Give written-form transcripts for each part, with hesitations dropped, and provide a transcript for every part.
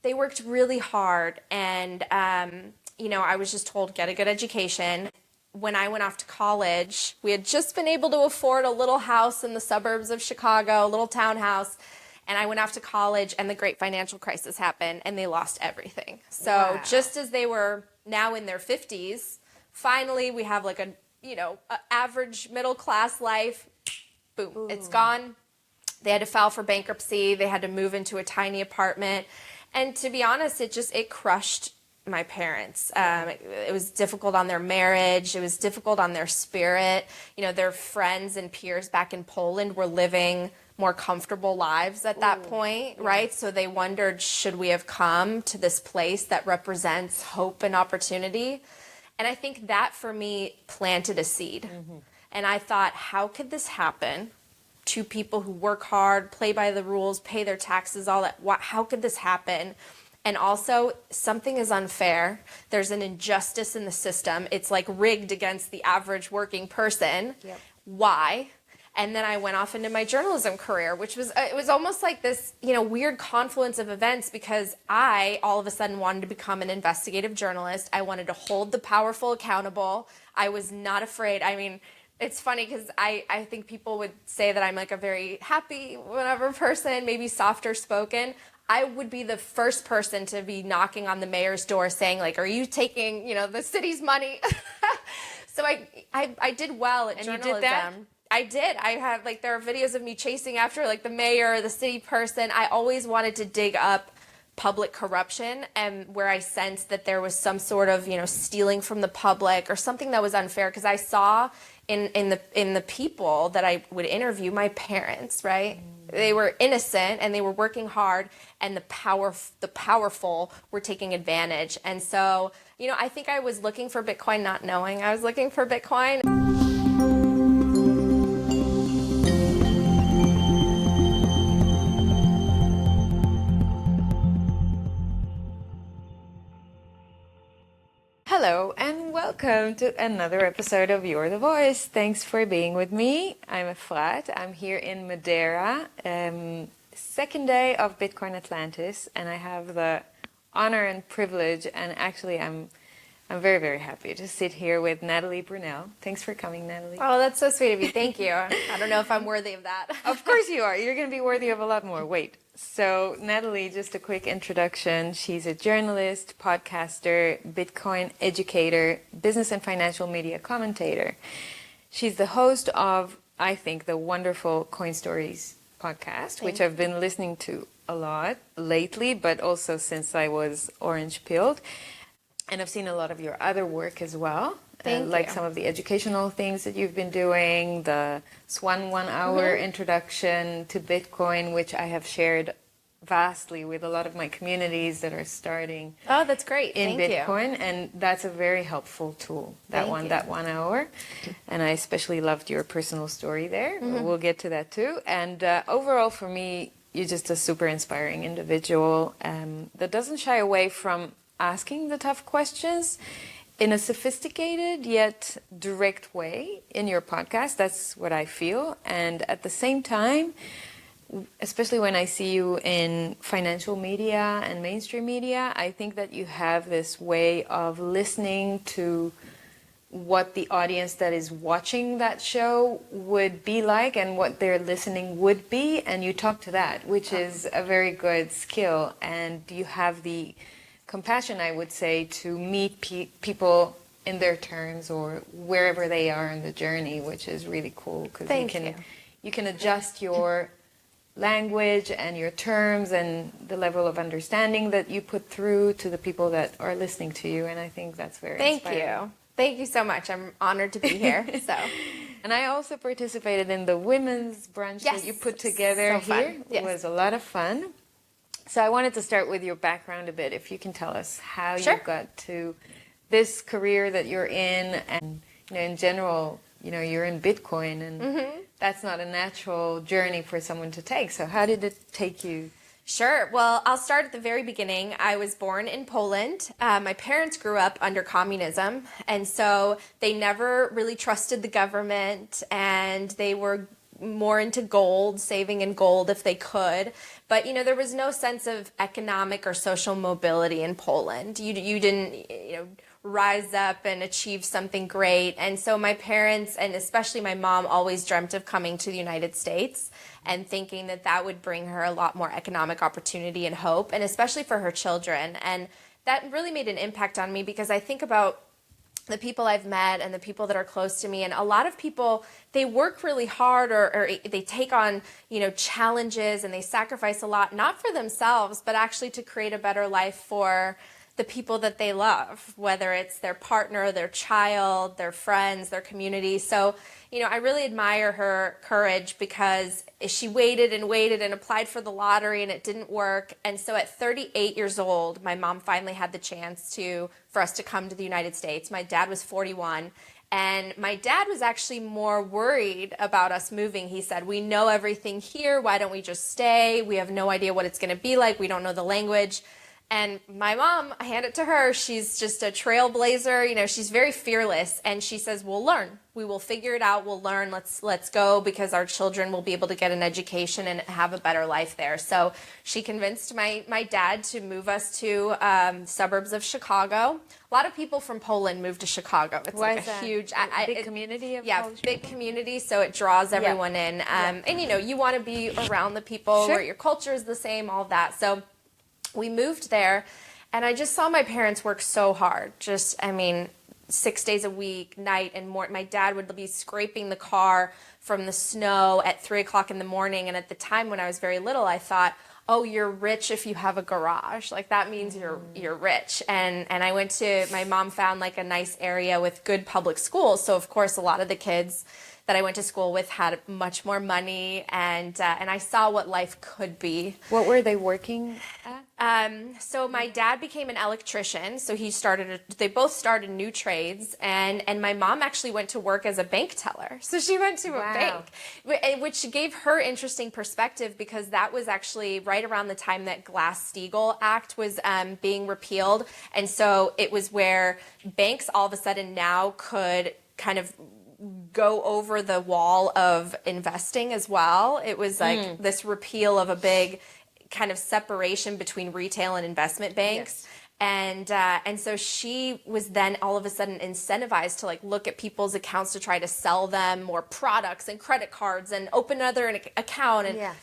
they worked really hard, and I was just told, get a good education. When I went off to college, we had just been able to afford a little house in the suburbs of Chicago, a little townhouse. And I went off to college, and the great financial crisis happened, and they lost everything. So just as they were now in their 50s, finally we have like a average middle class life. Boom, it's gone. They had to file for bankruptcy. They had to move into a tiny apartment. And to be honest, it crushed my parents. It was difficult on their marriage. It was difficult on their spirit. Their friends and peers back in Poland were living more comfortable lives at that point, right? So they wondered, should we have come to this place that represents hope and opportunity? And I think that for me planted a seed. Mm-hmm. And I thought, how could this happen to people who work hard, play by the rules, pay their taxes, all that? How could this happen? And also, something is unfair. There's an injustice in the system. It's like rigged against the average working person. Yep. Why? And then I went off into my journalism career, which was, it was almost like this, weird confluence of events, because I all of a sudden wanted to become an investigative journalist. I wanted to hold the powerful accountable. I was not afraid. I mean, it's funny because I think people would say that I'm like a very happy, whatever person, maybe softer spoken. I would be the first person to be knocking on the mayor's door saying, like, are you taking, the city's money? So I did well at journalism. You did that? I did. I have, there are videos of me chasing after, the mayor, the city person. I always wanted to dig up public corruption, and where I sensed that there was some sort of, stealing from the public or something that was unfair, because I saw in the people that I would interview, my parents, right? They were innocent and they were working hard, and the powerful were taking advantage. And so, I think I was looking for Bitcoin, not knowing I was looking for Bitcoin. Hello and welcome to another episode of You're the Voice. Thanks for being with me. I'm Efrat. I'm here in Madeira, second day of Bitcoin Atlantis, and I have the honor and privilege, and actually I'm very, very happy to sit here with Natalie Brunell. Thanks for coming, Natalie. Oh, that's so sweet of you. Thank you. I don't know if I'm worthy of that. Of course you are. You're going to be worthy of a lot more. Wait. So Natalie, just a quick introduction. She's a journalist, podcaster, Bitcoin educator, business and financial media commentator. She's the host of, I think, the wonderful Coin Stories podcast, which I've been listening to a lot lately, but also since I was orange pilled. And I've seen a lot of your other work as well. Like some of the educational things that you've been doing, the Swan 1 hour introduction to Bitcoin, which I have shared vastly with a lot of my communities that are starting. Oh, that's great. In Bitcoin. And that's a very helpful tool, that 1 hour. And I especially loved your personal story there. We'll get to that too. And overall for me, you're just a super inspiring individual that doesn't shy away from asking the tough questions in a sophisticated yet direct way in your podcast. That's what I feel. And at the same time, especially when I see you in financial media and mainstream media, I think that you have this way of listening to what the audience that is watching that show would be like and what their listening would be. And you talk to that, which is a very good skill. And you have the compassion, I would say, to meet people in their turns or wherever they are in the journey, which is really cool, because you can adjust your language and your terms and the level of understanding that you put through to the people that are listening to you, and I think that's very inspiring. Thank you so much. I'm honored to be here. And I also participated in the women's brunch that you put together here. It was a lot of fun. So I wanted to start with your background a bit, if you can tell us how you got to this career that you're in, and in general, you're in Bitcoin, and that's not a natural journey for someone to take. So how did it take you? Sure. Well, I'll start at the very beginning. I was born in Poland. My parents grew up under communism, and so they never really trusted the government, and they were more into gold, saving in gold if they could. But, there was no sense of economic or social mobility in Poland. You didn't, rise up and achieve something great. And so my parents, and especially my mom, always dreamt of coming to the United States and thinking that that would bring her a lot more economic opportunity and hope, and especially for her children. And that really made an impact on me, because I think about the people I've met and the people that are close to me, and a lot of people, they work really hard, or they take on, challenges, and they sacrifice a lot, not for themselves, but actually to create a better life for the people that they love, whether it's their partner, their child, their friends, their community. So, I really admire her courage, because she waited and waited and applied for the lottery, and it didn't work. And so at 38 years old, my mom finally had the chance for us to come to the United States. My dad was 41. And my dad was actually more worried about us moving. He said, we know everything here. Why don't we just stay? We have no idea what it's going to be like. We don't know the language. And my mom, I hand it to her, she's just a trailblazer, she's very fearless, and she says, we'll learn. We will figure it out. We'll learn. Let's go, because our children will be able to get an education and have a better life there. So she convinced my dad to move us to suburbs of Chicago. A lot of people from Poland move to Chicago. It's Why like is a that? huge Big community of yeah, Polish big people? community, so it draws everyone in. And you want to be around the people where your culture is the same, all of that. So we moved there, and I just saw my parents work so hard. 6 days a week, night and morning. My dad would be scraping the car from the snow at 3 o'clock in the morning. And at the time when I was very little, I thought, oh, you're rich if you have a garage. Like, that means you're rich. And my mom found like a nice area with good public schools. So of course, a lot of the kids that I went to school with had much more money, and I saw what life could be. What were they working at? So my dad became an electrician. So they both started new trades, and my mom actually went to work as a bank teller. So she went to a bank, which gave her interesting perspective, because that was actually right around the time that Glass-Steagall Act was being repealed. And so it was where banks all of a sudden now could kind of go over the wall of investing as well. It was like this repeal of a big kind of separation between retail and investment banks. Yes. And so she was then all of a sudden incentivized to like look at people's accounts to try to sell them more products and credit cards and open another account. And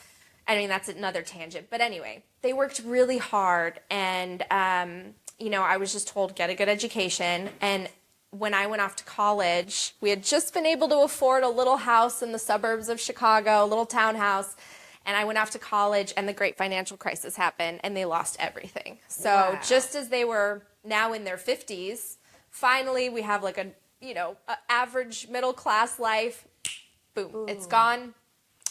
I mean, that's another tangent. But anyway, they worked really hard. And, I was just told, get a good education. And when I went off to college, we had just been able to afford a little house in the suburbs of Chicago, a little townhouse. And I went off to college, and the great financial crisis happened, and they lost everything. So just as they were now in their 50s, finally we have like a average middle class life. Boom, it's gone.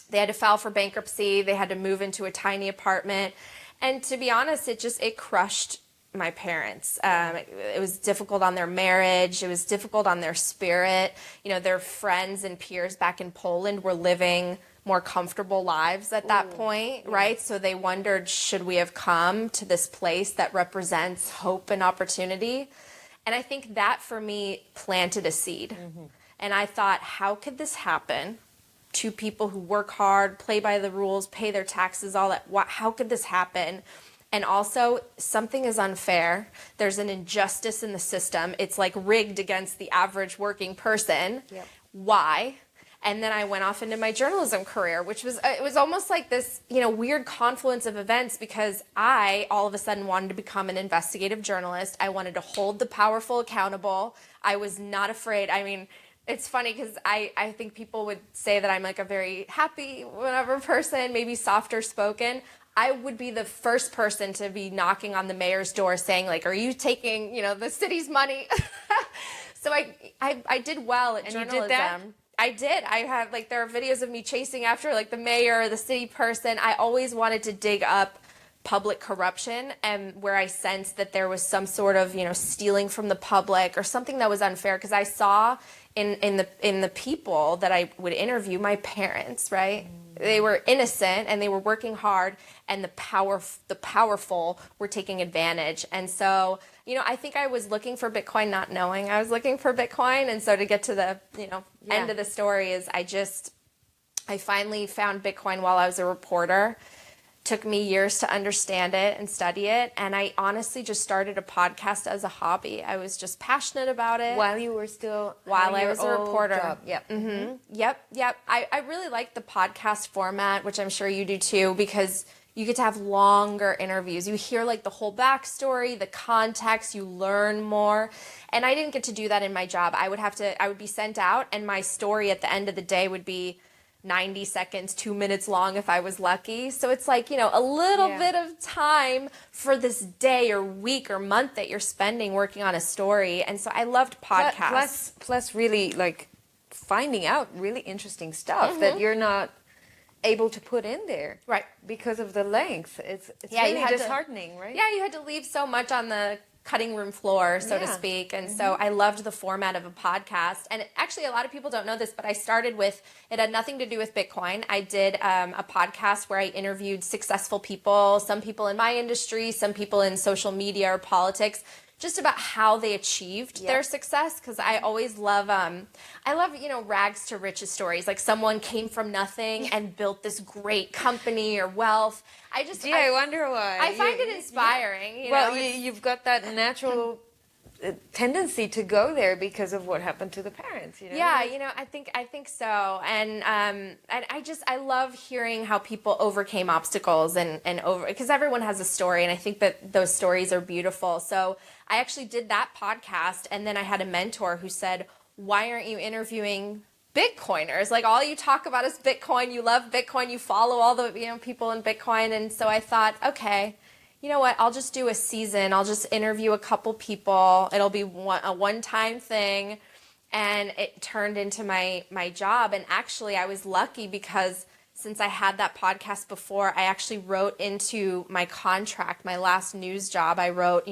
They had to file for bankruptcy. They had to move into a tiny apartment. And to be honest, it crushed my parents. It was difficult on their marriage. It was difficult on their spirit. Their friends and peers back in Poland were living more comfortable lives at that point, right? So they wondered, should we have come to this place that represents hope and opportunity? And I think that for me planted a seed. And I thought, how could this happen to people who work hard, play by the rules, pay their taxes, all that? How could this happen? And also, something is unfair. There's an injustice in the system. It's like rigged against the average working person. Why? And then I went off into my journalism career, which was, it was almost like this, weird confluence of events, because I all of a sudden wanted to become an investigative journalist. I wanted to hold the powerful accountable. I was not afraid. I mean, it's funny because I think people would say that I'm like a very happy, whatever person, maybe softer spoken. I would be the first person to be knocking on the mayor's door saying, like, are you taking, the city's money? So I did well at journalism. You did that? I did. I have, there are videos of me chasing after, the mayor or the city person. I always wanted to dig up public corruption, and where I sensed that there was some sort of, stealing from the public or something that was unfair, because I saw in the people that I would interview, my parents, right? They were innocent and they were working hard, and the powerful were taking advantage. And so, I think I was looking for Bitcoin, not knowing I was looking for Bitcoin. And so to get to the, end of the story is I finally found Bitcoin while I was a reporter. Took me years to understand it and study it. And I honestly just started a podcast as a hobby. I was just passionate about it. While you were still While having I was a your old reporter. job. Yep. Yep. I really like the podcast format, which I'm sure you do too, because you get to have longer interviews. You hear like the whole backstory, the context, you learn more. And I didn't get to do that in my job. I would be sent out, and my story at the end of the day would be 90 seconds, 2 minutes long if I was lucky. So it's like, a little bit of time for this day or week or month that you're spending working on a story. And so I loved podcasts. Plus really like finding out really interesting stuff that you're not able to put in there. Right. Because of the length. It's really disheartening, right? Yeah, you had to leave so much on the cutting room floor, so to speak. And so I loved the format of a podcast. And actually, a lot of people don't know this, but I started with, it had nothing to do with Bitcoin. I did a podcast where I interviewed successful people, some people in my industry, some people in social media or politics, just about how they achieved their success. Because I always love, rags to riches stories. Like someone came from nothing and built this great company or wealth. I wonder why. I find it inspiring. You've got that natural tendency to go there because of what happened to the parents. Yeah, I think so. And I love hearing how people overcame obstacles and because everyone has a story, and I think that those stories are beautiful. So I actually did that podcast, and then I had a mentor who said, "Why aren't you interviewing Bitcoiners? Like all you talk about is Bitcoin. You love Bitcoin. You follow all the people in Bitcoin." And so I thought, okay, you know what? I'll just do a season. I'll just interview a couple people. It'll be a one-time thing. And it turned into my job. And actually, I was lucky because since I had that podcast before, I actually wrote into my contract, my last news job, I wrote,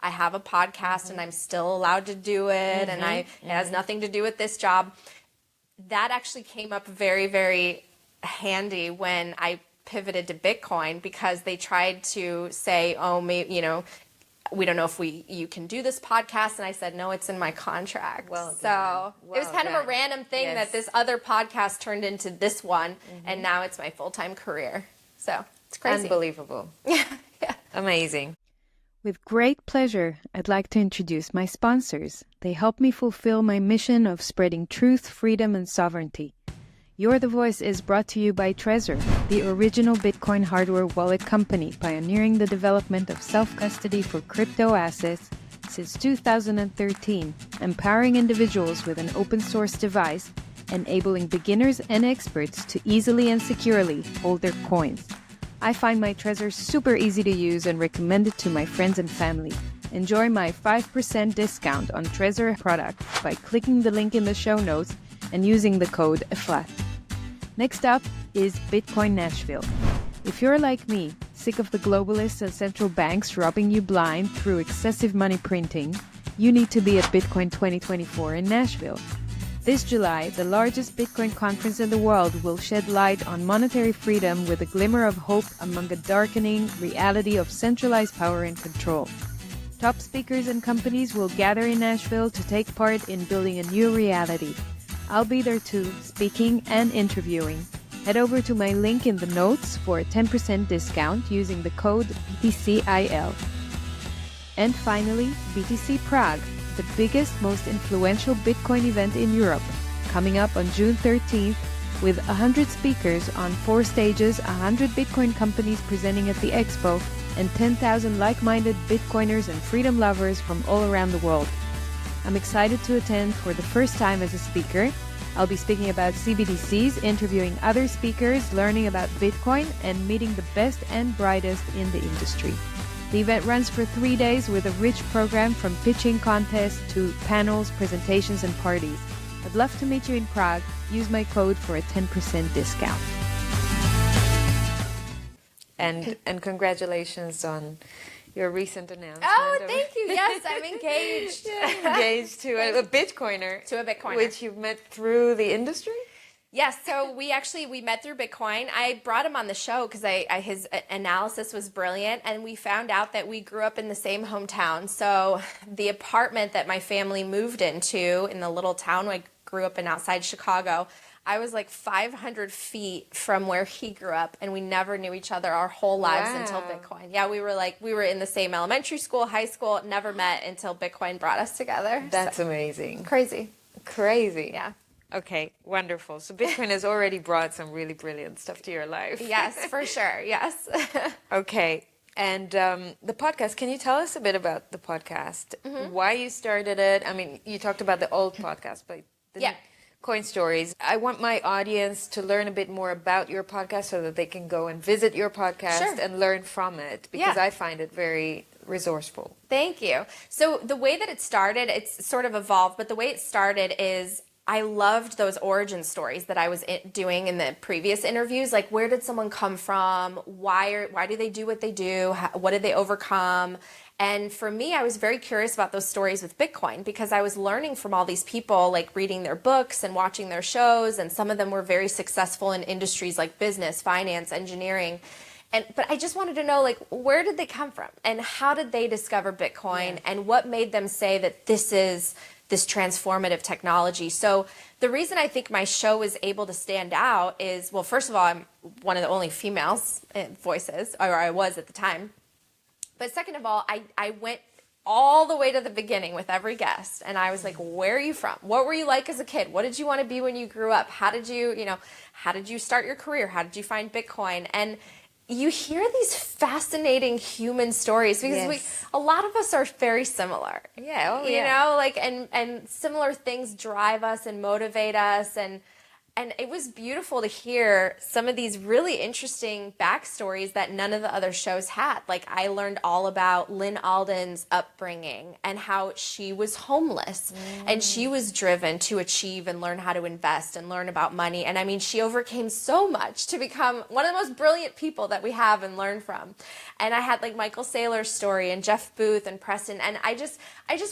I have a podcast and I'm still allowed to do it. And it has nothing to do with this job. That actually came up very, very handy when I pivoted to Bitcoin, because they tried to say, oh, maybe, we don't know if you can do this podcast. And I said, no, it's in my contract. It was kind of a random thing that this other podcast turned into this one. And now it's my full-time career. So it's crazy. Unbelievable. Yeah. Amazing. With great pleasure, I'd like to introduce my sponsors. They help me fulfill my mission of spreading truth, freedom, and sovereignty. You're the Voice is brought to you by Trezor, the original Bitcoin hardware wallet company pioneering the development of self-custody for crypto assets since 2013, empowering individuals with an open-source device, enabling beginners and experts to easily and securely hold their coins. I find my Trezor super easy to use and recommend it to my friends and family. Enjoy my 5% discount on Trezor products by clicking the link in the show notes and using the code AFLAT. Next up is Bitcoin Nashville. If you're like me, sick of the globalists and central banks robbing you blind through excessive money printing, you need to be at Bitcoin 2024 in Nashville. This July, the largest Bitcoin conference in the world will shed light on monetary freedom with a glimmer of hope among a darkening reality of centralized power and control. Top speakers and companies will gather in Nashville to take part in building a new reality. I'll be there too, speaking and interviewing. Head over to my link in the notes for a 10% discount using the code BTCIL. And finally, BTC Prague, the biggest, most influential Bitcoin event in Europe, coming up on June 13th with 100 speakers on 4 stages, 100 Bitcoin companies presenting at the expo, and 10,000 like-minded Bitcoiners and freedom lovers from all around the world. I'm excited to attend for the first time as a speaker. I'll be speaking about CBDCs, interviewing other speakers, learning about Bitcoin, and meeting the best and brightest in the industry. The event runs for 3 days with a rich program from pitching contests to panels, presentations, and parties. I'd love to meet you in Prague. Use my code for a 10% discount. And congratulations on your recent announcement. Oh, thank you. Yes, I'm engaged. Engaged to a Bitcoiner. To a Bitcoiner. Which you've met through the industry? Yes, so we met through Bitcoin. I brought him on the show because his analysis was brilliant, and we found out that we grew up in the same hometown. So the apartment that my family moved into in the little town I grew up in outside Chicago, I was like 500 feet from where he grew up, and we never knew each other our whole lives until Bitcoin. Yeah, we were in the same elementary school, high school, never met until Bitcoin brought us together. That's amazing. Crazy. Yeah. Okay, wonderful. So Bitcoin has already brought some really brilliant stuff to your life. Yes, for sure. Yes. Okay. And the podcast, can you tell us a bit about the podcast? Why you started it? I mean, you talked about the old podcast, but the Coin Stories. I want my audience to learn a bit more about your podcast so that they can go and visit your podcast and learn from it, because I find it very resourceful. Thank you. So the way that it started, it's sort of evolved, but the way it started is I loved those origin stories that I was doing in the previous interviews. Like, where did someone come from? Why do they do what they do? What did they overcome? And for me, I was very curious about those stories with Bitcoin, because I was learning from all these people, like reading their books and watching their shows. And some of them were very successful in industries like business, finance, engineering. But I just wanted to know, like, where did they come from? And how did they discover Bitcoin? And what made them say that this is this transformative technology? So the reason I think my show is able to stand out is, well, first of all, I'm one of the only females voices, or I was at the time. But second of all, I went all the way to the beginning with every guest, and I was like, where are you from? What were you like as a kid? What did you want to be when you grew up? How did you start your career? How did you find Bitcoin? And you hear these fascinating human stories, because a lot of us are very similar. Yeah, you know, like, and similar things drive us and motivate us, and it was beautiful to hear some of these really interesting backstories that none of the other shows had. Like, I learned all about Lynn Alden's upbringing and how she was homeless and she was driven to achieve and learn how to invest and learn about money. And I mean, she overcame so much to become one of the most brilliant people that we have and learn from. And I had like Michael Saylor's story and Jeff Booth and Preston. And I just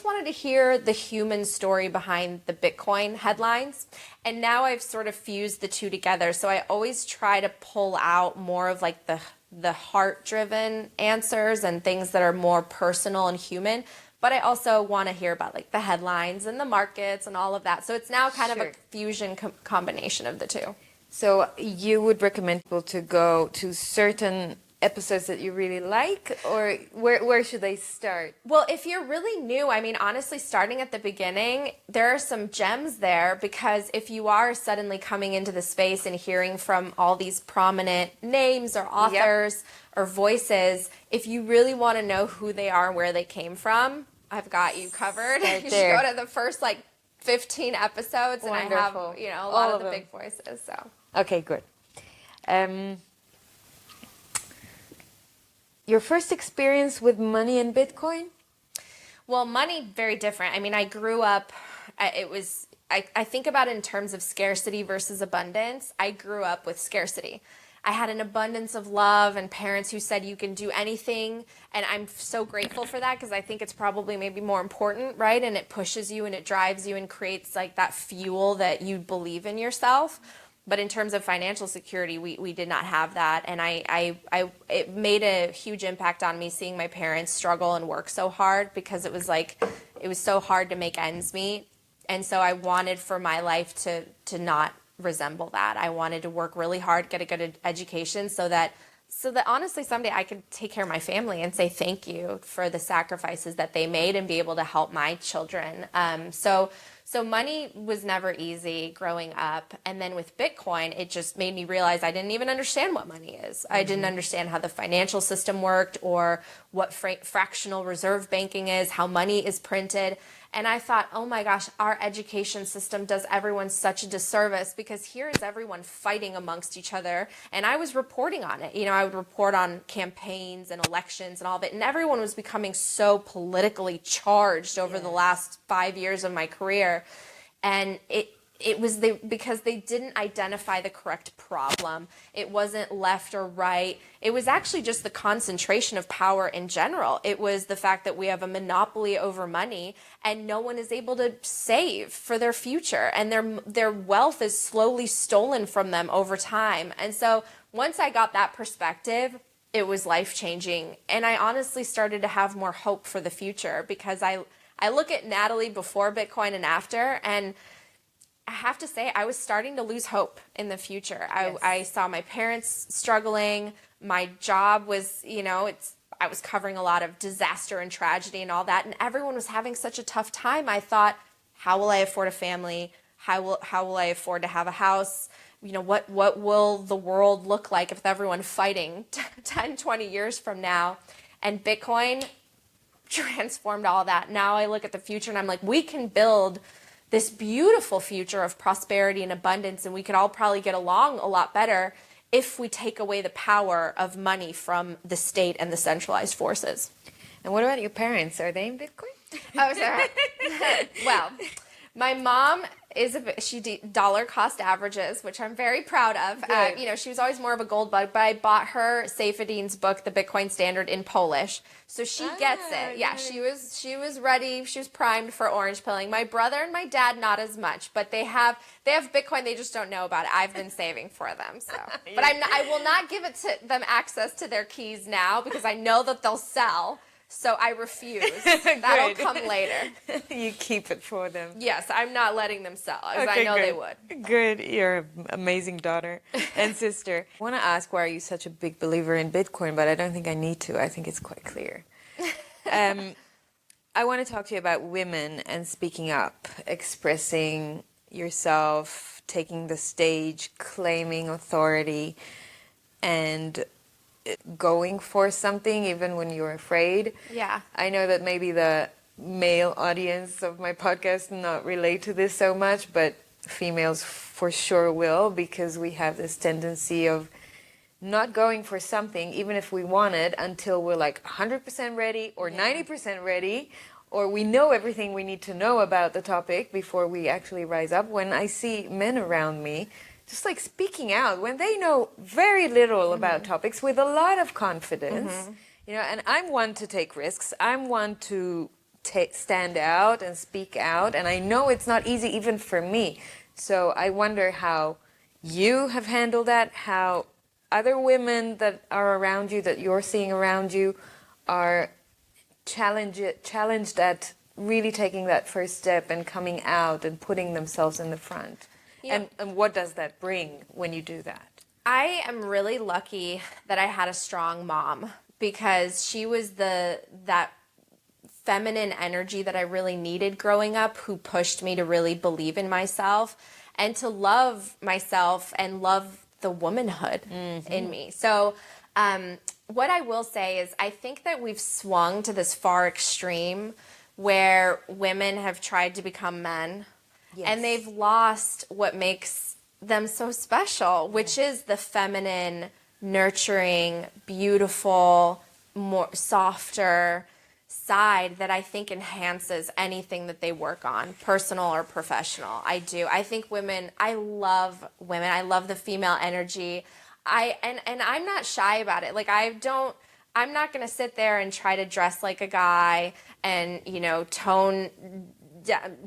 wanted to hear the human story behind the Bitcoin headlines. And now I've sort of fused the two together. So I always try to pull out more of like the heart-driven answers and things that are more personal and human. But I also want to hear about like the headlines and the markets and all of that. So it's now kind of a fusion combination of the two. So you would recommend people to go to certain episodes that you really like, or where should they start? Well, if you're really new, I mean, honestly, starting at the beginning, there are some gems there, because if you are suddenly coming into the space and hearing from all these prominent names or authors or voices, if you really want to know who they are and where they came from, I've got you covered. You should go to the first like 15 episodes. Wonderful. And I have, a lot of the big voices. So okay, good. Your first experience with money and Bitcoin? Well, money, very different. I mean, I grew up, I think about it in terms of scarcity versus abundance. I grew up with scarcity. I had an abundance of love and parents who said you can do anything. And I'm so grateful for that, because I think it's probably maybe more important, right? And it pushes you and it drives you and creates like that fuel that you believe in yourself. But in terms of financial security, we did not have that. And it made a huge impact on me seeing my parents struggle and work so hard, because it was so hard to make ends meet. And so I wanted for my life to not resemble that. I wanted to work really hard, get a good education, so that honestly someday I could take care of my family and say thank you for the sacrifices that they made and be able to help my children. So money was never easy growing up. And then with Bitcoin, it just made me realize I didn't even understand what money is. I didn't understand how the financial system worked, or what fractional reserve banking is, how money is printed. And I thought, oh my gosh, our education system does everyone such a disservice, because here is everyone fighting amongst each other. And I was reporting on it. I would report on campaigns and elections and all of it. And everyone was becoming so politically charged over the last 5 years of my career. And it was because they didn't identify the correct problem. It wasn't left or right. It was actually just the concentration of power in general. It was the fact that we have a monopoly over money, and no one is able to save for their future, and their wealth is slowly stolen from them over time. And so once I got that perspective, it was life-changing. And I honestly started to have more hope for the future, because I look at Natalie before Bitcoin and after, and I have to say, I was starting to lose hope in the future. Yes. I saw my parents struggling. My job was, I was covering a lot of disaster and tragedy and all that, and everyone was having such a tough time. I thought, how will I afford a family? How will I afford to have a house? What will the world look like with everyone fighting 10, 20 years from now? And Bitcoin transformed all that. Now I look at the future and I'm like, we can build this beautiful future of prosperity and abundance, and we could all probably get along a lot better if we take away the power of money from the state and the centralized forces. And what about your parents? Are they in Bitcoin? Oh, sorry. Well, my mom she dollar cost averages, which I'm very proud of. She was always more of a gold bug, but I bought her Seyfedine's book, The Bitcoin Standard, in Polish, so she gets it. Yeah, she was ready. She was primed for orange pilling. My brother and my dad not as much, but they have Bitcoin. They just don't know about it. I've been saving for them, so. But I will not give it to them access to their keys now because I know that they'll sell. So I refuse. That'll come later. You keep it for them. Yes, I'm not letting them sell, because I know they would. Good. You're an amazing daughter and sister. I want to ask, why are you such a big believer in Bitcoin? But I don't think I need to. I think it's quite clear. I want to talk to you about women and speaking up, expressing yourself, taking the stage, claiming authority, and going for something even when you're afraid. Yeah. I know that maybe the male audience of my podcast not relate to this so much, but females for sure will, because we have this tendency of not going for something even if we want it until we're like 100% ready or 90% ready, or we know everything we need to know about the topic before we actually rise up. When I see men around me just like speaking out when they know very little about topics with a lot of confidence, and I'm one to take risks. I'm one to stand out and speak out. And I know it's not easy even for me. So I wonder how you have handled that, how other women that are around you, that you're seeing around you, are challenged at really taking that first step and coming out and putting themselves in the front. Yeah. And what does that bring when you do that? I am really lucky that I had a strong mom, because she was that feminine energy that I really needed growing up, who pushed me to really believe in myself and to love myself and love the womanhood in me. So what I will say is, I think that we've swung to this far extreme where women have tried to become men. Yes. And they've lost what makes them so special, which is the feminine, nurturing, beautiful, more softer side that I think enhances anything that they work on, personal or professional. I do. I think I love women. I love the female energy. And I'm not shy about it. Like, I'm not going to sit there and try to dress like a guy and,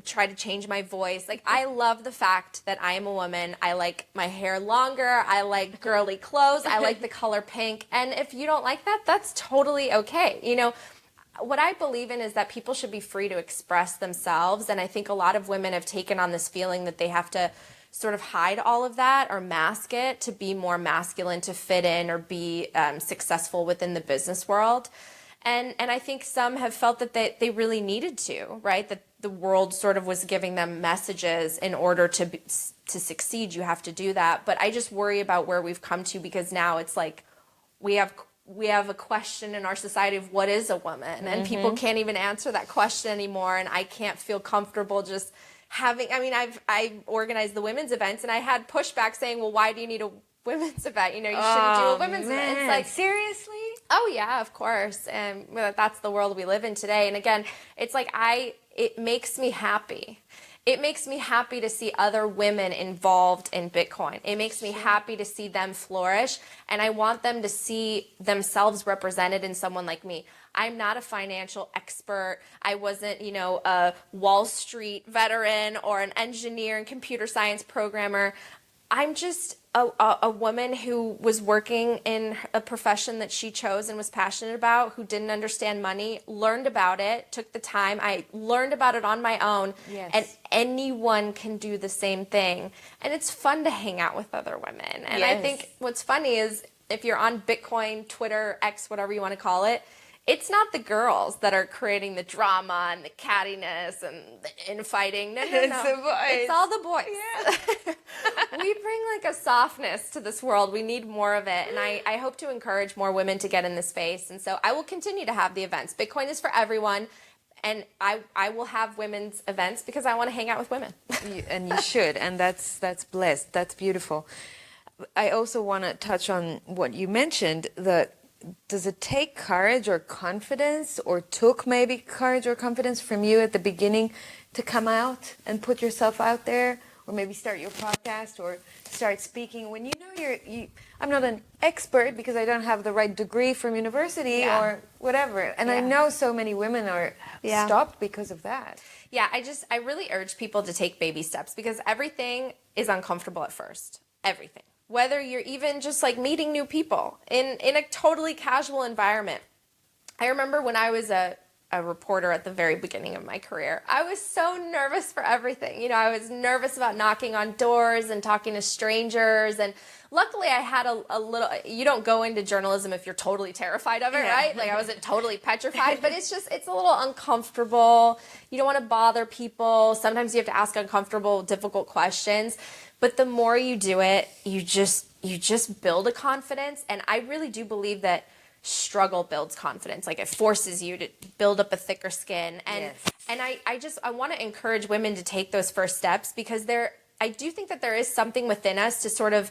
try to change my voice. Like, I love the fact that I am a woman. I like my hair longer. I like girly clothes. I like the color pink. And if you don't like that, that's totally okay. What I believe in is that people should be free to express themselves. And I think a lot of women have taken on this feeling that they have to sort of hide all of that or mask it to be more masculine, to fit in or be successful within the business world. And I think some have felt that they really needed to, right? That the world sort of was giving them messages in order to succeed. You have to do that. But I just worry about where we've come to, because now it's like we have a question in our society of what is a woman, and people can't even answer that question anymore. And I can't feel comfortable just having. I mean, I organized the women's events, and I had pushback saying, "Well, why do you need a women's event? You shouldn't do a women's event." It's like, seriously? Oh yeah, of course. And that's the world we live in today. And again, it's like it makes me happy. It makes me happy to see other women involved in Bitcoin. It makes me happy to see them flourish, and I want them to see themselves represented in someone like me. I'm not a financial expert. I wasn't, a Wall Street veteran or an engineer and computer science programmer. I'm just a woman who was working in a profession that she chose and was passionate about, who didn't understand money, learned about it, took the time. I learned about it on my own. Yes. And anyone can do the same thing. And it's fun to hang out with other women. And I think what's funny is if you're on Bitcoin, Twitter, X, whatever you want to call it, it's not the girls that are creating the drama and the cattiness and the infighting. No. It's the boys. It's all the boys. Yeah. We bring like a softness to this world. We need more of it. And I hope to encourage more women to get in this space. And so I will continue to have the events. Bitcoin is for everyone. And I will have women's events because I want to hang out with women. And you should. And that's blessed. That's beautiful. I also want to touch on what you mentioned, does it take courage or confidence, or took maybe courage or confidence from you at the beginning to come out and put yourself out there, or maybe start your podcast or start speaking when you know I'm not an expert because I don't have the right degree from university or whatever. And I know so many women are stopped because of that. Yeah, I really urge people to take baby steps because everything is uncomfortable at first. Everything. Whether you're even just like meeting new people in a totally casual environment. I remember when I was a reporter at the very beginning of my career, I was so nervous for everything. You know, I was nervous about knocking on doors and talking to strangers. And luckily I had a little, you don't go into journalism if you're totally terrified of it, right? Like I wasn't totally petrified, but it's a little uncomfortable. You don't want to bother people. Sometimes you have to ask uncomfortable, difficult questions. But the more you do it, you just build a confidence. And I really do believe that struggle builds confidence. Like it forces you to build up a thicker skin. And I want to encourage women to take those first steps because I do think that there is something within us to sort of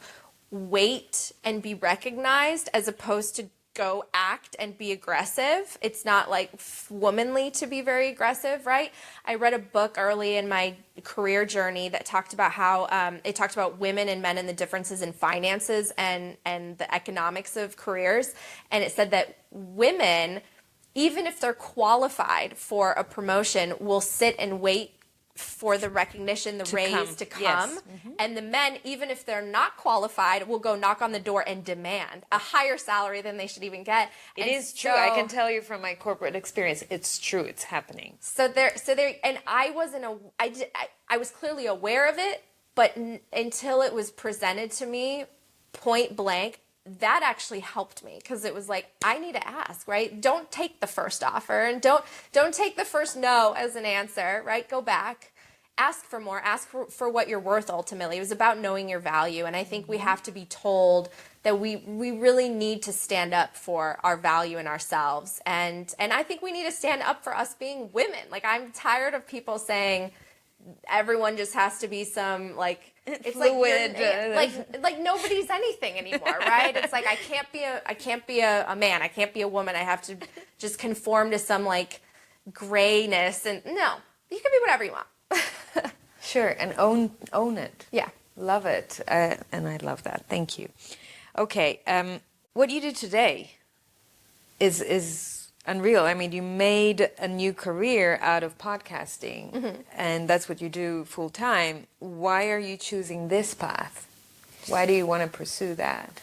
wait and be recognized as opposed to go act and be aggressive. It's not like womanly to be very aggressive, right? I read a book early in my career journey that talked about how it talked about women and men and the differences in finances and the economics of careers. And it said that women, even if they're qualified for a promotion, will sit and wait for the recognition, the raise to come. Yes. And the men, even if they're not qualified, will go knock on the door and demand a higher salary than they should even get. It is true. I can tell you from my corporate experience, it's true. It's happening. So there, and I wasn't I was clearly aware of it, but until it was presented to me point blank, that actually helped me because it was like, I need to ask, right? Don't take the first offer and don't take the first no as an answer, right? Go back, ask for more, ask for what you're worth ultimately. It was about knowing your value. And I think we have to be told that we really need to stand up for our value in ourselves. And I think we need to stand up for us being women. Like I'm tired of people saying everyone just has to be some like, it's fluid, like nobody's anything anymore, right? It's like I can't be a man, I can't be a woman. I have to just conform to some like grayness. And no, you can be whatever you want. Sure, and own it. Yeah, love it, and I love that. Thank you. Okay, what you do today is unreal. I mean, you made a new career out of podcasting, and that's what you do full time. Why are you choosing this path? Why do you want to pursue that?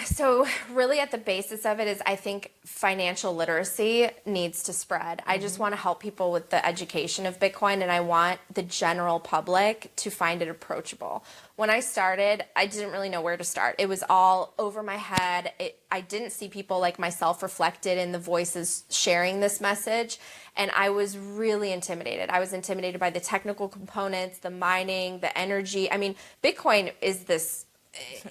So really at the basis of it is I think financial literacy needs to spread. I just want to help people with the education of Bitcoin, and I want the general public to find it approachable. When I started, I didn't really know where to start. It was all over my head. I didn't see people like myself reflected in the voices sharing this message, and I was really intimidated. I was intimidated by the technical components, the mining, the energy. I mean, Bitcoin is this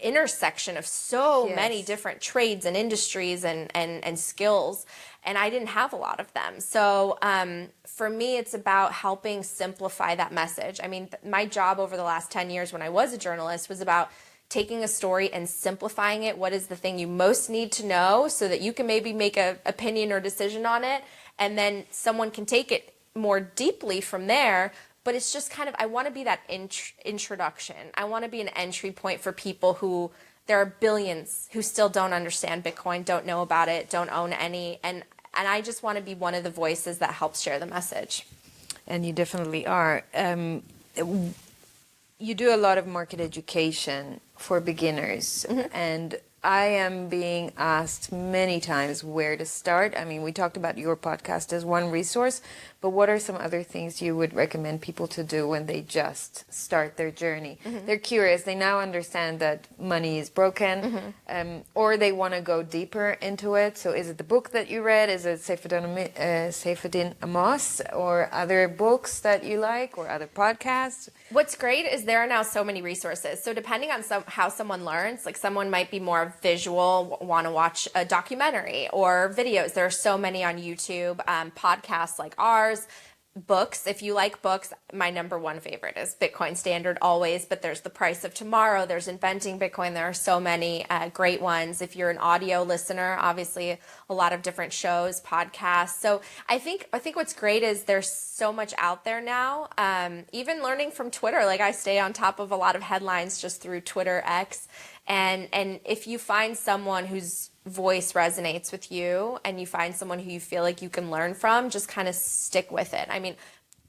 intersection of so many different trades and industries and skills, and I didn't have a lot of them. So for me, it's about helping simplify that message. I mean, my job over the last 10 years when I was a journalist was about taking a story and simplifying it. What is the thing you most need to know so that you can maybe make an opinion or decision on it, and then someone can take it more deeply from there. But it's just kind of, I want to be that introduction. I want to be an entry point for people who, there are billions who still don't understand Bitcoin, don't know about it, don't own any. And I just want to be one of the voices that helps share the message. And you definitely are. you do a lot of market education for beginners, and I am being asked many times where to start. I mean, we talked about your podcast as one resource, but what are some other things you would recommend people to do when they just start their journey? They're curious. They now understand that money is broken, or they want to go deeper into it. So is it the book that you read? Is it Seyfuddin Amos, or other books that you like, or other podcasts? What's great is there are now so many resources. So depending on how someone learns, like someone might be more visual, want to watch a documentary or videos. There are so many on YouTube, podcasts like ours, books. If you like books, my number one favorite is Bitcoin Standard always, but there's The Price of Tomorrow, there's Inventing Bitcoin. There are so many great ones. If you're an audio listener, obviously a lot of different shows, podcasts. So I think what's great is there's so much out there now. Even learning from Twitter, like I stay on top of a lot of headlines just through Twitter X. And if you find someone whose voice resonates with you and you find someone who you feel like you can learn from, just kind of stick with it. I mean,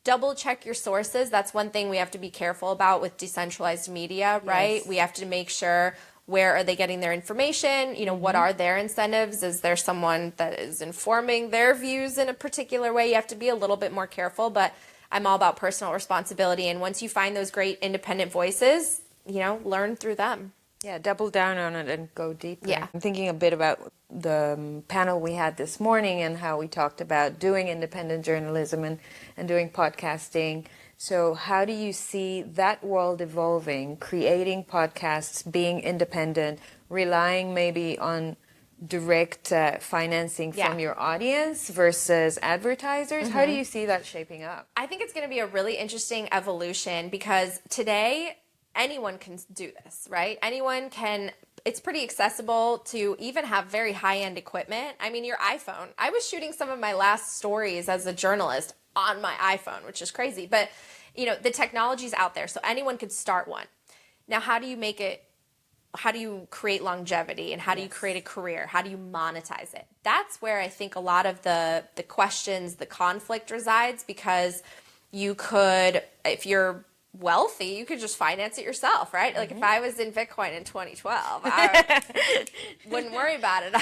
double check your sources. That's one thing we have to be careful about with decentralized media, right? Yes. We have to make sure, where are they getting their information? You know, what are their incentives? Is there someone that is informing their views in a particular way? You have to be a little bit more careful, but I'm all about personal responsibility. And once you find those great independent voices, you know, learn through them. Yeah, double down on it and go deeper. Yeah. I'm thinking a bit about the panel we had this morning and how we talked about doing independent journalism and doing podcasting. So how do you see that world evolving, creating podcasts, being independent, relying maybe on direct financing from your audience versus advertisers? How do you see that shaping up? I think it's going to be a really interesting evolution because today anyone can do this, right? Anyone can. It's pretty accessible to even have very high-end equipment. I mean, your iPhone. I was shooting some of my last stories as a journalist on my iPhone, which is crazy. But, you know, the technology's out there, so anyone could start one. Now, how do you make it? How do you create longevity, and how do you create a career? How do you monetize it? That's where I think a lot of the questions, the conflict resides, because you could, if you're wealthy, you could just finance it yourself, right? Like if I was in Bitcoin in 2012, I wouldn't worry about it.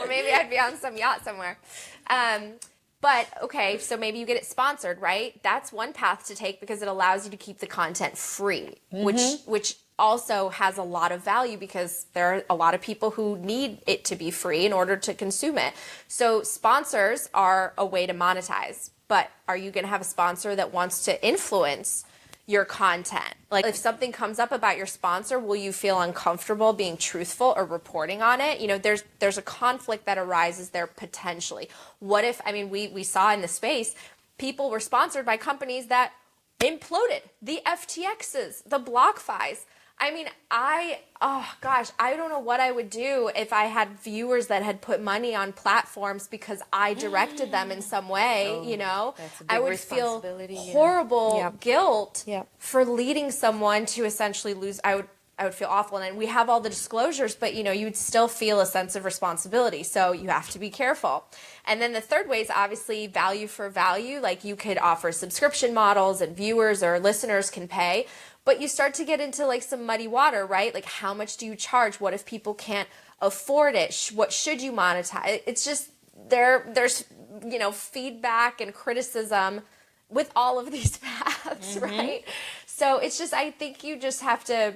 Or maybe I'd be on some yacht somewhere. But okay, so maybe you get it sponsored, right? That's one path to take because it allows you to keep the content free, which also has a lot of value because there are a lot of people who need it to be free in order to consume it. So sponsors are a way to monetize. But are you going to have a sponsor that wants to influence your content? Like if something comes up about your sponsor, will you feel uncomfortable being truthful or reporting on it? You know, there's a conflict that arises there potentially. What if, I mean, we saw in the space, people were sponsored by companies that imploded, the FTXs, the BlockFis. I mean, I don't know what I would do if I had viewers that had put money on platforms because I directed them in some way, you know? That's a big I would feel responsibility, horrible guilt Yep. for leading someone to essentially lose. I would feel awful. And we have all the disclosures, but you know, you would still feel a sense of responsibility. So you have to be careful. And then the third way is obviously value for value. Like you could offer subscription models and viewers or listeners can pay. But you start to get into like some muddy water, right? Like how much do you charge? What if people can't afford it? What should you monetize? It's just there's, you know, feedback and criticism with all of these paths, right? So it's just, I think you just have to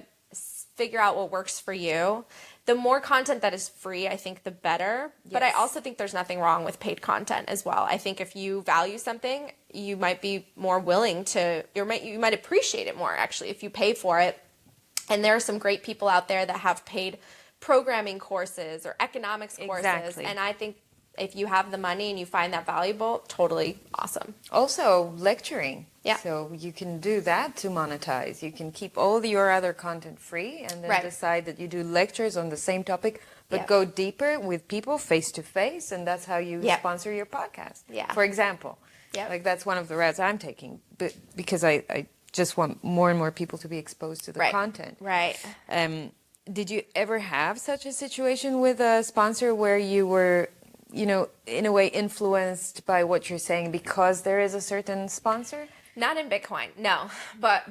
figure out what works for you. The more content that is free, I think the better. But I also think there's nothing wrong with paid content as well. I think if you value something, you might be more willing to, you might appreciate it more actually if you pay for it. And there are some great people out there that have paid programming courses or economics courses. Exactly. And I think if you have the money and you find that valuable, totally awesome. Also, lecturing. Yeah. So you can do that to monetize. You can keep all your other content free and then decide that you do lectures on the same topic, but go deeper with people face to face. And that's how you sponsor your podcast. Yeah. For example, like that's one of the routes I'm taking, but because I just want more and more people to be exposed to the content. Right. Did you ever have such a situation with a sponsor where you were, you know, in a way influenced by what you're saying because there is a certain sponsor? Not in Bitcoin, no. But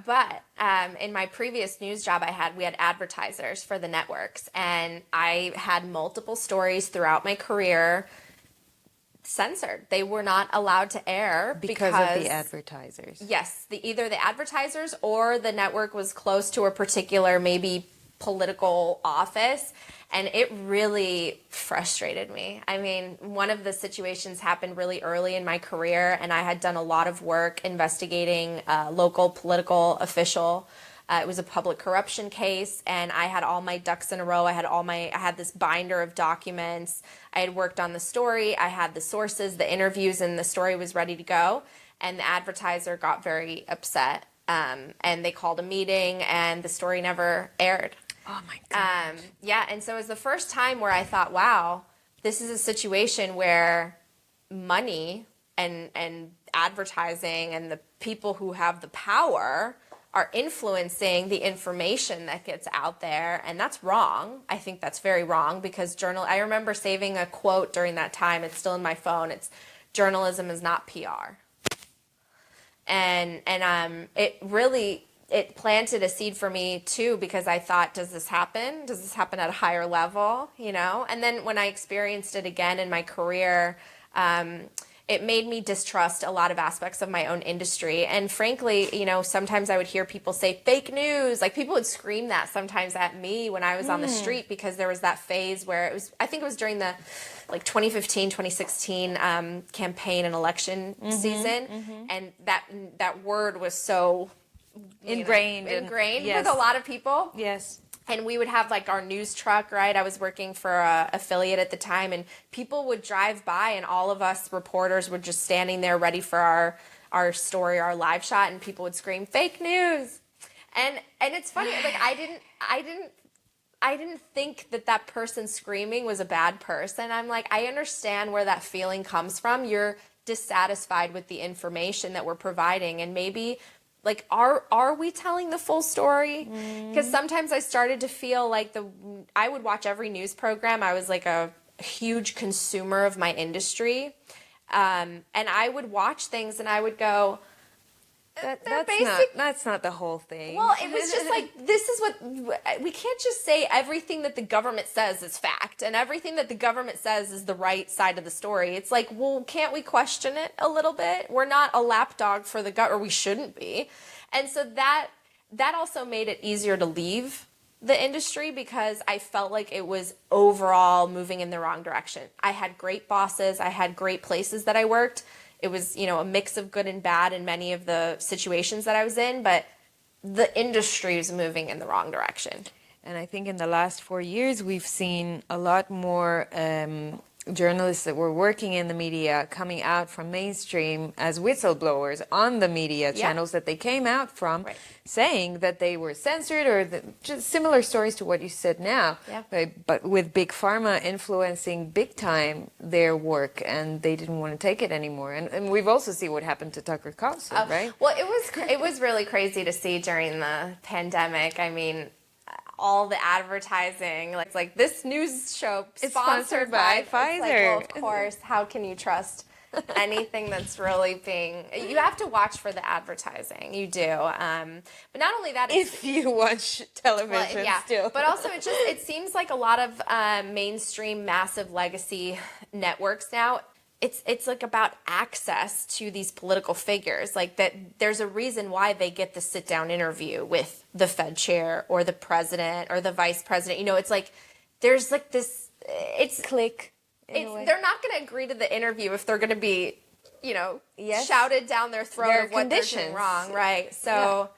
in my previous news job we had advertisers for the networks, and I had multiple stories throughout my career censored. They were not allowed to air because of the advertisers. Yes, either the advertisers or the network was close to a particular maybe political office, and it really frustrated me. I mean, one of the situations happened really early in my career, and I had done a lot of work investigating a local political official. It was a public corruption case, and I had all my ducks in a row. I had this binder of documents. I had worked on the story. I had the sources, the interviews, and the story was ready to go. And the advertiser got very upset, and they called a meeting, and the story never aired. Oh my God. Yeah, and so it was the first time where I thought, wow, this is a situation where money and advertising and the people who have the power are influencing the information that gets out there, and that's wrong. I think that's very wrong, because I remember saving a quote during that time. It's still in my phone. It's, "Journalism is not PR." And it planted a seed for me too, because I thought, does this happen? Does this happen at a higher level? You know? And then when I experienced it again in my career, it made me distrust a lot of aspects of my own industry. And frankly, you know, sometimes I would hear people say fake news. Like, people would scream that sometimes at me when I was on the street, because there was that phase where I think it was during the 2015, 2016 campaign and election season. And that word was so ingrained with a lot of people. Yes. And we would have our news truck, right? I was working for an affiliate at the time, and people would drive by, and all of us reporters were just standing there ready for our story, our live shot, and people would scream fake news. And it's funny, I didn't think that person screaming was a bad person. I'm like, I understand where that feeling comes from. You're dissatisfied with the information that we're providing, and maybe are we telling the full story? Because sometimes I started to feel like I would watch every news program. I was like a huge consumer of my industry. And I would watch things and I would go, that's not the whole thing. Well, it was just this is what, we can't just say everything that the government says is fact and everything that the government says is the right side of the story. It's like, well, can't we question it a little bit? We're not a lapdog for the government, or we shouldn't be. And so that also made it easier to leave the industry, because I felt like it was overall moving in the wrong direction. I had great bosses. I had great places that I worked. It was, a mix of good and bad in many of the situations that I was in, but the industry is moving in the wrong direction. And I think in the last 4 years, we've seen a lot more journalists that were working in the media coming out from mainstream as whistleblowers on the media channels that they came out from, saying that they were censored, or just similar stories to what you said now, but with Big Pharma influencing big time their work, and they didn't want to take it anymore. And we've also seen what happened to Tucker Carlson, right? Well, it was really crazy to see during the pandemic. I mean, all the advertising, like this news show sponsored by Pfizer. Well, of course, how can you trust anything that's really you have to watch for the advertising. You do. But not only that, if you watch television still. But also it seems like a lot of mainstream massive legacy networks now, it's like about access to these political figures. Like, that there's a reason why they get the sit down interview with the Fed chair or the president or the vice president. It's like there's this click. They're not going to agree to the interview if they're going to be, shouted down their throat of what they're doing wrong, right? So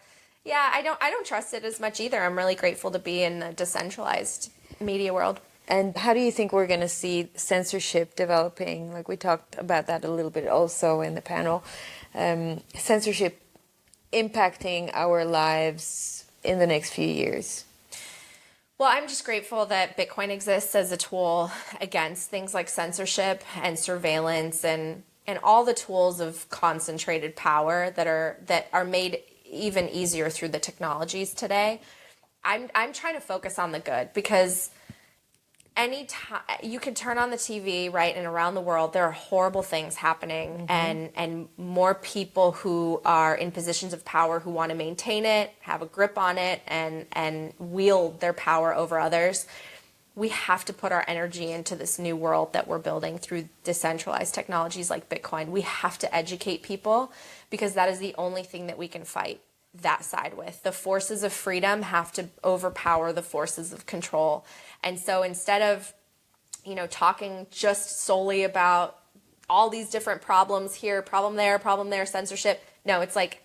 I don't trust it as much either. I'm really grateful to be in the decentralized media world. And how do you think we're going to see censorship developing? Like, we talked about that a little bit also in the panel. Censorship impacting our lives in the next few years. Well, I'm just grateful that Bitcoin exists as a tool against things like censorship and surveillance and all the tools of concentrated power that are made even easier through the technologies today. I'm trying to focus on the good, because anytime you can turn on the TV, right, and around the world there are horrible things happening, and more people who are in positions of power who want to maintain it, have a grip on it, and wield their power over others. We have to put our energy into this new world that we're building through decentralized technologies like Bitcoin. We have to educate people, because that is the only thing that we can fight that side with. The forces of freedom have to overpower the forces of control. And so instead of, talking just solely about all these different problems here, problem there, censorship, no, it's like,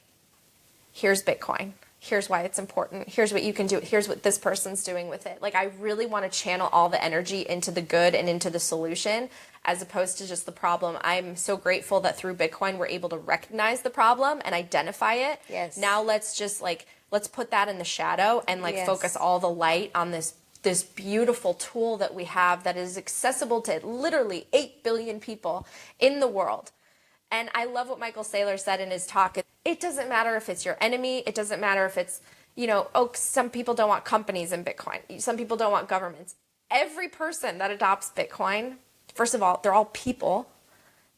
here's Bitcoin. Here's why it's important. Here's what you can do. Here's what this person's doing with it. Like, I really want to channel all the energy into the good and into the solution, as opposed to just the problem. I'm so grateful that through Bitcoin, we're able to recognize the problem and identify it. Yes. Now let's just let's put that in the shadow and focus all the light on this beautiful tool that we have that is accessible to literally 8 billion people in the world. And I love what Michael Saylor said in his talk. It doesn't matter if it's your enemy. It doesn't matter if it's, some people don't want companies in Bitcoin. Some people don't want governments. Every person that adopts Bitcoin, first of all, they're all people,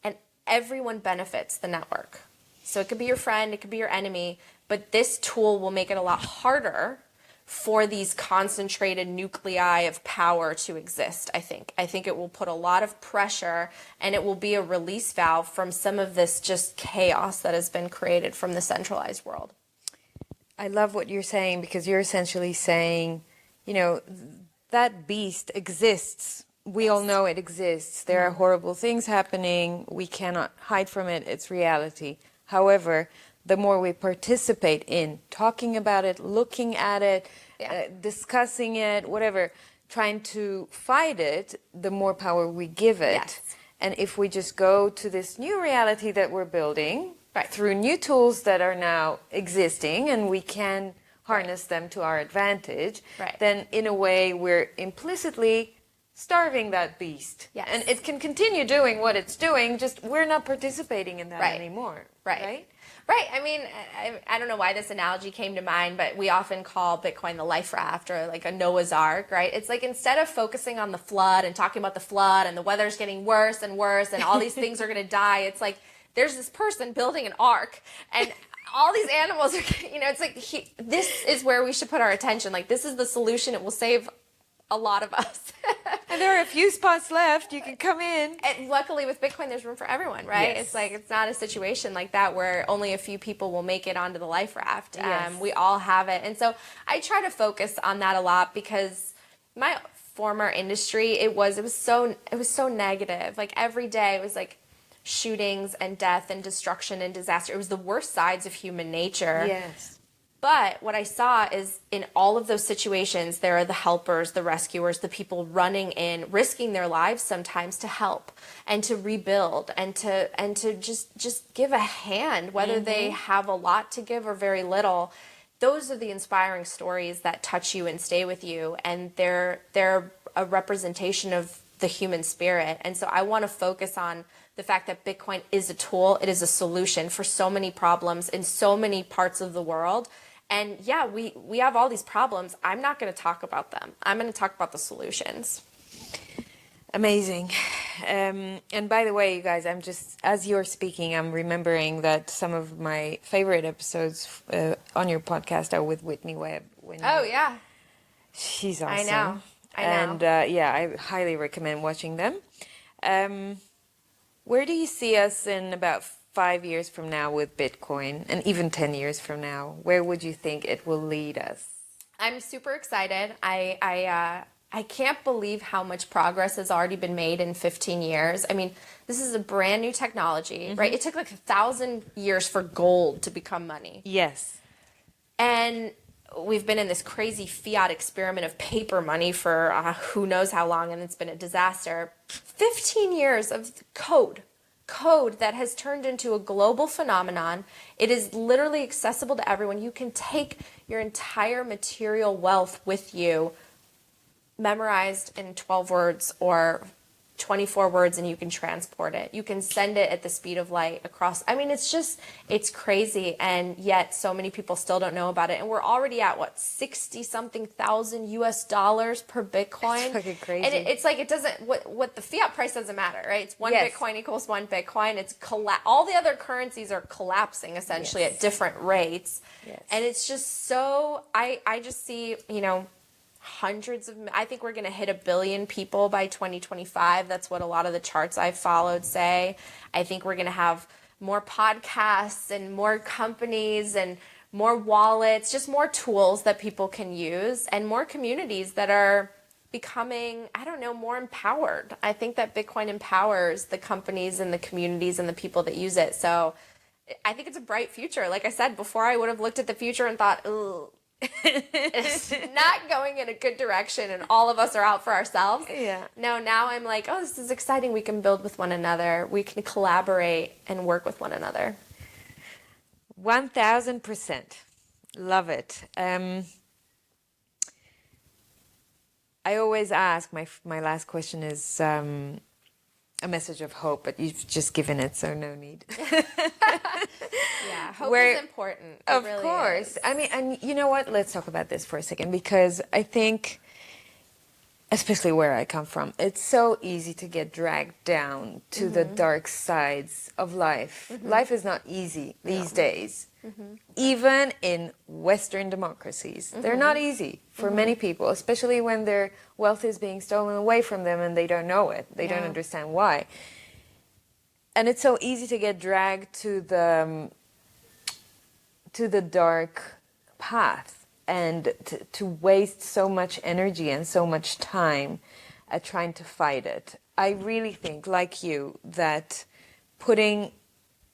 and everyone benefits the network. So it could be your friend, it could be your enemy, but this tool will make it a lot harder for these concentrated nuclei of power to exist, I think. I think it will put a lot of pressure, and it will be a release valve from some of this just chaos that has been created from the centralized world. I love what you're saying, because you're essentially saying, that beast exists. We all know it exists. There are horrible things happening. We cannot hide from it. It's reality. However, the more we participate in talking about it, looking at it, discussing it, whatever, trying to fight it, the more power we give it. Yes. And if we just go to this new reality that we're building through new tools that are now existing, and we can harness them to our advantage, then in a way we're implicitly starving that beast. Yes. And it can continue doing what it's doing, just we're not participating in that anymore. Right. I mean, I don't know why this analogy came to mind, but we often call Bitcoin the life raft, or like a Noah's Ark, right? It's like, instead of focusing on the flood and talking about the flood and the weather's getting worse and worse and all these things are going to die, it's like there's this person building an ark, and all these animals are, it's like, this is where we should put our attention. Like, this is the solution. It will save a lot of us. And there are a few spots left. You can come in. And luckily with Bitcoin, there's room for everyone, right? Yes. It's like, it's not a situation like that where only a few people will make it onto the life raft. Yes. We all have it. And so I try to focus on that a lot, because my former industry, it was so negative. Like, every day it was like shootings and death and destruction and disaster. It was the worst sides of human nature. Yes. But what I saw is, in all of those situations, there are the helpers, the rescuers, the people running in, risking their lives sometimes to help and to rebuild and to just give a hand, whether they have a lot to give or very little. Those are the inspiring stories that touch you and stay with you, and they're a representation of the human spirit. And so I want to focus on the fact that Bitcoin is a tool. It is a solution for so many problems in so many parts of the world. And yeah, we have all these problems. I'm not going to talk about them. I'm going to talk about the solutions. Amazing. And by the way, you guys, I'm just, as you're speaking, I'm remembering that some of my favorite episodes on your podcast are with Whitney Webb. Oh, yeah. She's awesome. I know. And I highly recommend watching them. Where do you see us in about 5 years from now with Bitcoin, and even 10 years from now? Where would you think it will lead us? I'm super excited. I can't believe how much progress has already been made in 15 years. I mean, this is a brand new technology, right? It took like 1,000 years for gold to become money. Yes. And we've been in this crazy fiat experiment of paper money for who knows how long, and it's been a disaster. 15 years of code that has turned into a global phenomenon. It is literally accessible to everyone. You can take your entire material wealth with you, memorized in 12 words or 24 words and you can transport it. You can send it at the speed of light across. I mean, it's crazy. And yet so many people still don't know about it. And we're already at what, 60 something thousand US dollars per Bitcoin. It's fucking crazy. And it's like, it doesn't, what the fiat price doesn't matter, right? It's one Bitcoin equals one Bitcoin. It's all the other currencies are collapsing essentially at different rates. And it's just so, I just see, you know, I think we're going to hit 1 billion people by 2025. That's what a lot of the charts I've followed say. I think we're going to have more podcasts and more companies and more wallets, just more tools that people can use, and more communities that are becoming, I don't know, more empowered. I think that Bitcoin empowers the companies and the communities and the people that use it. So I think it's a bright future. Like I said, before I would have looked at the future and thought, ooh, it's not going in a good direction and all of us are out for ourselves. No, now I'm like, oh, this is exciting. We can build with one another. We can collaborate and work with one another. 1000%. Love it. I always ask, my last question is a message of hope, but you've just given it, so no need. Yeah, hope is important. Of course. I mean, and you know what? Let's talk about this for a second, because I think, especially where I come from, it's so easy to get dragged down to the dark sides of life. Life is not easy these days. Even in Western democracies, they're not easy for many people, especially when their wealth is being stolen away from them and they don't know it. They don't understand why. And it's so easy to get dragged to the dark path and to waste so much energy and so much time at trying to fight it. I really think, like you, that putting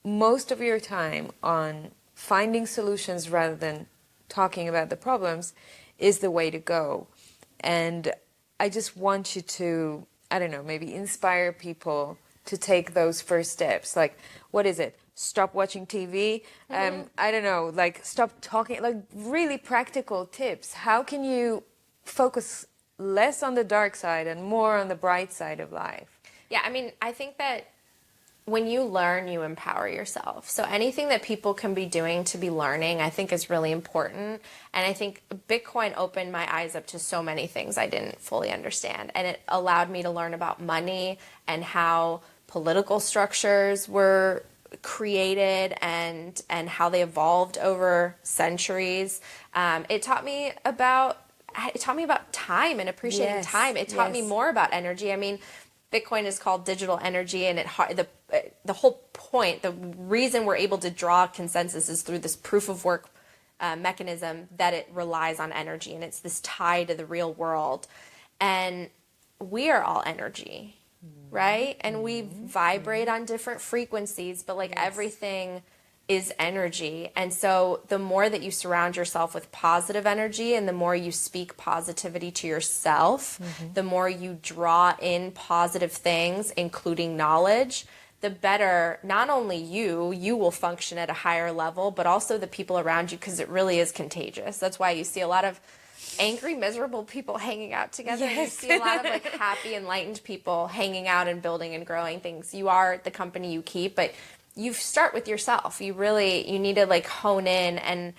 most of your time on finding solutions rather than talking about the problems is the way to go. And I just want you to, I don't know, maybe inspire people to take those first steps. Like, what is it? Stop watching TV. I don't know, like stop talking, like really practical tips. How can you focus less on the dark side and more on the bright side of life? Yeah, I mean, I think that when you learn, you empower yourself. So anything that people can be doing to be learning, I think is really important. And I think Bitcoin opened my eyes up to so many things I didn't fully understand. And it allowed me to learn about money and how political structures were created and how they evolved over centuries. It taught me about time and appreciating time. It taught me more about energy. I mean, Bitcoin is called digital energy, and the whole point, the reason we're able to draw consensus is through this proof of work mechanism that it relies on energy, and it's this tie to the real world. And we are all energy, right? And we vibrate on different frequencies, but like everything is energy. And so the more that you surround yourself with positive energy and the more you speak positivity to yourself, the more you draw in positive things, including knowledge, the better not only you will function at a higher level, but also the people around you, because it really is contagious. That's why you see a lot of angry, miserable people hanging out together. You see a lot of like happy, enlightened people hanging out and building and growing things. You are the company you keep, but you start with yourself. You need to like hone in, and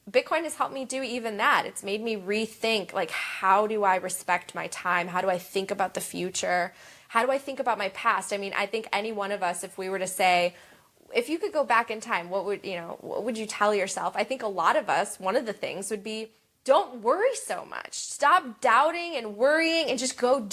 Bitcoin has helped me do even that. It's made me rethink, like, how do I respect my time? How do I think about the future? How do I think about my past? I mean, I think any one of us, if we were to say, if you could go back in time, what would you tell yourself? I think a lot of us, one of the things would be, don't worry so much. Stop doubting and worrying and just go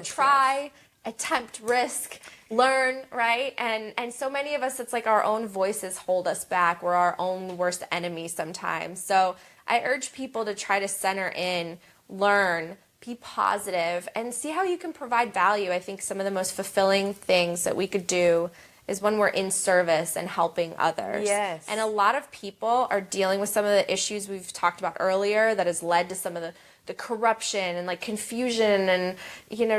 try, attempt, risk, learn, right? And so many of us, it's like our own voices hold us back. We're our own worst enemy sometimes. So I urge people to try to center in, learn, be positive, and see how you can provide value. I think some of the most fulfilling things that we could do is when we're in service and helping others. Yes. And a lot of people are dealing with some of the issues we've talked about earlier that has led to some of the corruption and like confusion and,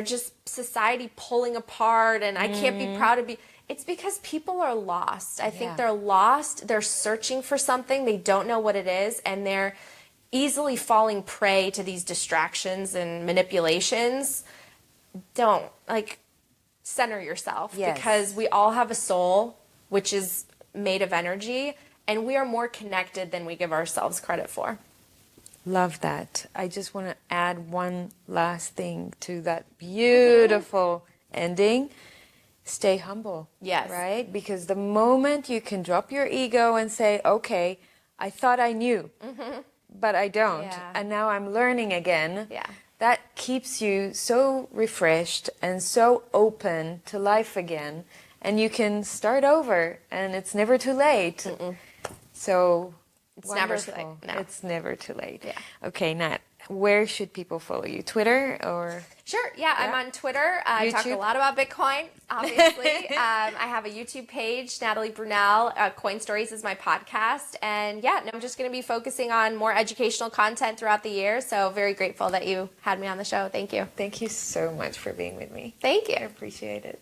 just society pulling apart, and I can't be proud to be. It's because people are lost. I think they're lost. They're searching for something. They don't know what it is, and they're easily falling prey to these distractions and manipulations don't, like, center yourself. Yes. Because we all have a soul, which is made of energy, and we are more connected than we give ourselves credit for. Love that. I just want to add one last thing to that beautiful ending. Stay humble. Yes. Right? Because the moment you can drop your ego and say, okay, I thought I knew, but I don't. Yeah. And now I'm learning again. Yeah. That keeps you so refreshed and so open to life again. And you can start over, and it's never too late. So It's never too wonderful. late. No. It's never too late. Yeah. Okay, Nat, where should people follow you? Twitter or? Sure. Yeah, I'm on Twitter. I talk a YouTube? lot about Bitcoin, obviously. I have a YouTube page, Natalie Brunell. Coin Stories is my podcast. And yeah, I'm just going to be focusing on more educational content throughout the year. So very grateful that you had me on the show. Thank you. Thank you so much for being with me. Thank you. I appreciate it.